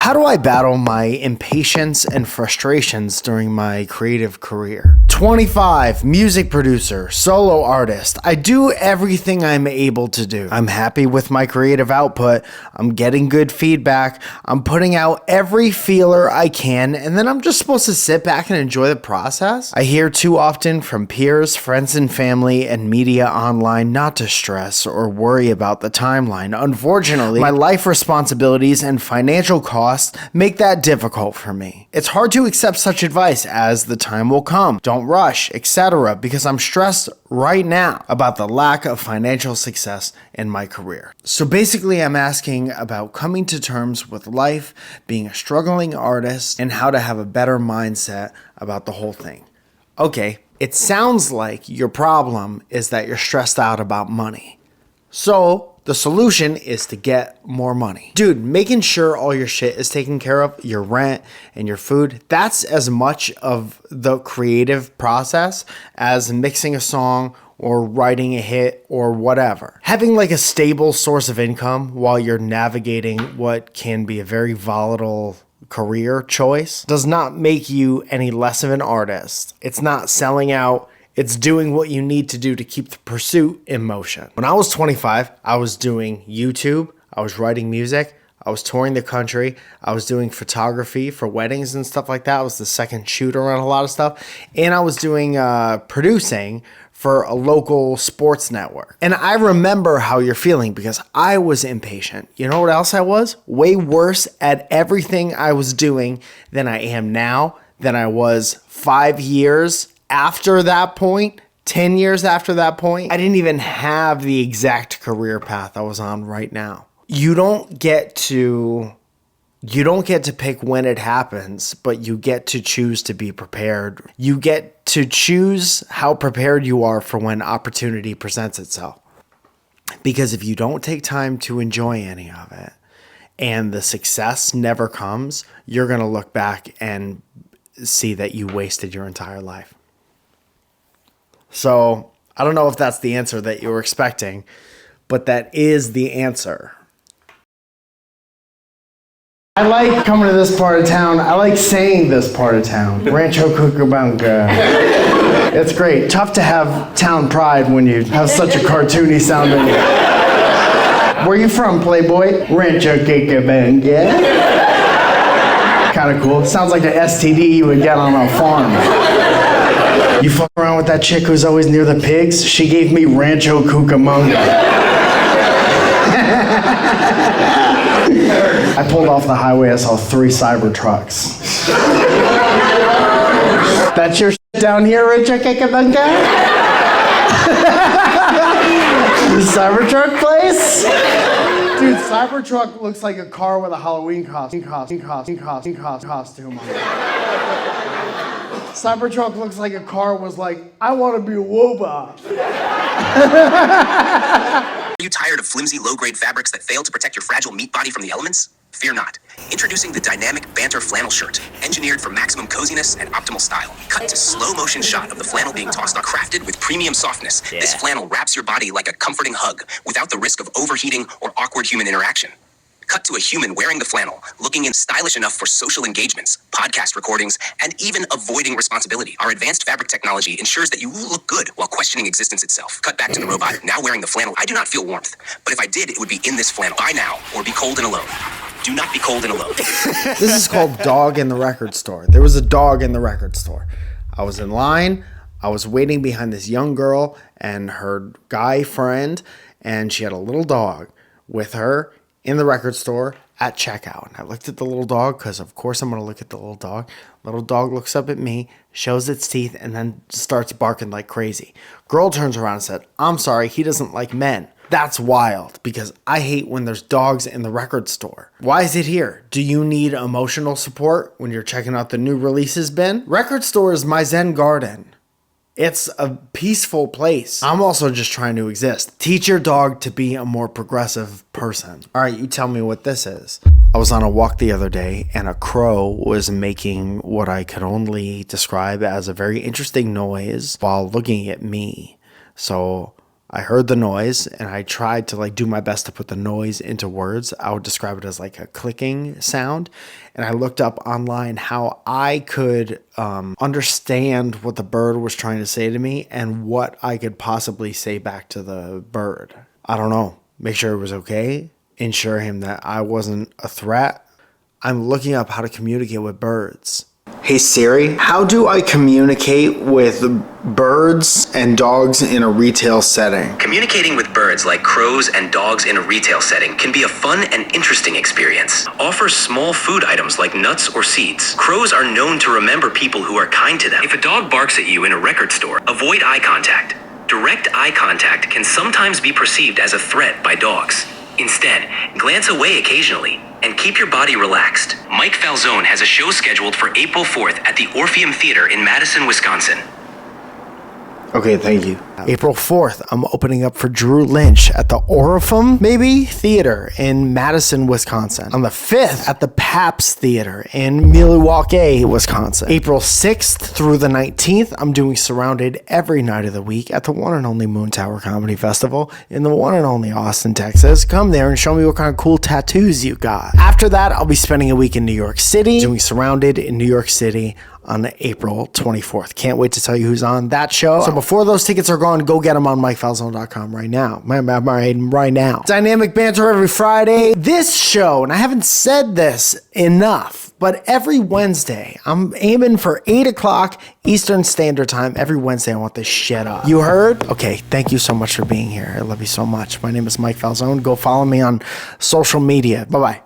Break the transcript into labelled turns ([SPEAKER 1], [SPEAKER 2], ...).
[SPEAKER 1] How do I battle my impatience and frustrations during my creative career? 25, music producer, solo artist. I do everything I'm able to do. I'm happy with my creative output. I'm getting good feedback. I'm putting out every feeler I can, and then I'm just supposed to sit back and enjoy the process. I hear too often from peers, friends and family, and media online not to stress or worry about the timeline. Unfortunately, my life responsibilities and financial costs make that difficult for me. It's hard to accept such advice as the time will come, don't rush, etc., because I'm stressed right now about the lack of financial success in my career. So basically, I'm asking about coming to terms with life, being a struggling artist, and how to have a better mindset about the whole thing. Okay, it sounds like your problem is that you're stressed out about money. So the solution is to get more money. Dude, making sure all your shit is taken care of, your rent and your food, that's as much of the creative process as mixing a song or writing a hit or whatever. Having like a stable source of income while you're navigating what can be a very volatile career choice does not make you any less of an artist. It's not selling out. It's doing what you need to do to keep the pursuit in motion. When I was 25, I was doing YouTube, I was writing music, I was touring the country, I was doing photography for weddings and stuff like that. I was the second shooter on a lot of stuff. And I was doing producing for a local sports network. And I remember how you're feeling because I was impatient. You know what else I was? Way worse at everything I was doing than I am now, than I was 5 years after that point, 10 years after that point. I didn't even have the exact career path I was on right now. You don't get to pick when it happens, but you get to choose to be prepared. You get to choose how prepared you are for when opportunity presents itself. Because if you don't take time to enjoy any of it and the success never comes, you're going to look back and see that you wasted your entire life. So I don't know if that's the answer that you were expecting, but that is the answer. I like coming to this part of town. I like saying this part of town. Rancho Cucamonga. It's great. Tough to have town pride when you have such a cartoony sounding. Where you from, Playboy? Rancho Cucamonga. Kind of cool. Sounds like an STD you would get on a farm. You fuck around with that chick who's always near the pigs? She gave me Rancho Cucamonga. I pulled off the highway, I saw 3 cyber trucks. That's your shit down here, Rancho Cucamonga? The Cybertruck place? Dude, Cybertruck looks like a car with a Halloween costume on it. Cybertruck looks like a car was like, I want to be a woba.
[SPEAKER 2] Are you tired of flimsy, low-grade fabrics that fail to protect your fragile meat body from the elements? Fear not. Introducing the dynamic banter flannel shirt, engineered for maximum coziness and optimal style. Cut to slow-motion shot of the flannel being tossed on. Crafted with premium softness, This flannel wraps your body like a comforting hug without the risk of overheating or awkward human interaction. Cut to a human wearing the flannel, looking stylish enough for social engagements, podcast recordings, and even avoiding responsibility. Our advanced fabric technology ensures that you will look good while questioning existence itself. Cut back to the robot, now wearing the flannel. I do not feel warmth, but if I did, it would be in this flannel. Buy now, or be cold and alone. Do not be cold and alone.
[SPEAKER 1] This is called Dog in the Record Store. There was a dog in the record store. I was in line. I was waiting behind this young girl and her guy friend, and she had a little dog with her in the record store at checkout. And I looked at the little dog because, of course, I'm going to look at the little dog. Little dog looks up at me, shows its teeth, and then starts barking like crazy. Girl turns around and said, I'm sorry, he doesn't like men. That's wild because I hate when there's dogs in the record store. Why is it here? Do you need emotional support when you're checking out the new releases bin? Record store is my Zen garden. It's a peaceful place. I'm also just trying to exist. Teach your dog to be a more progressive person. All right, you tell me what this is. I was on a walk the other day and a crow was making what I could only describe as a very interesting noise while looking at me. So I heard the noise and I tried to like do my best to put the noise into words. I would describe it as like a clicking sound. And I looked up online how I could understand what the bird was trying to say to me and what I could possibly say back to the bird. I don't know. Make sure it was okay. Ensure him that I wasn't a threat. I'm looking up how to communicate with birds. Hey Siri, how do I communicate with birds and dogs in a retail setting?
[SPEAKER 2] Communicating with birds like crows and dogs in a retail setting can be a fun and interesting experience. Offer small food items like nuts or seeds. Crows are known to remember people who are kind to them. If a dog barks at you in a record store, avoid eye contact. Direct eye contact can sometimes be perceived as a threat by dogs. Instead, glance away occasionally and keep your body relaxed. Mike Falzone has a show scheduled for April 4th at the Orpheum Theater in Madison, Wisconsin.
[SPEAKER 1] Okay, thank you. April 4th, I'm opening up for Drew Lynch at the Orpheum, Theater in Madison, Wisconsin. On the 5th, at the Pabst Theater in Milwaukee, Wisconsin. April 6th through the 19th, I'm doing Surrounded every night of the week at the one and only Moon Tower Comedy Festival in the one and only Austin, Texas. Come there and show me what kind of cool tattoos you got. After that, I'll be spending a week in New York City, doing Surrounded in New York City on April 24th. Can't wait to tell you who's on that show. So before those tickets are gone, go get them on MikeFalzone.com right now. Right now. Dynamic banter every Friday. This show, and I haven't said this enough, but every Wednesday, I'm aiming for 8 o'clock Eastern Standard Time. Every Wednesday, I want this shit up. You heard? Okay, thank you so much for being here. I love you so much. My name is Mike Falzone. Go follow me on social media. Bye-bye.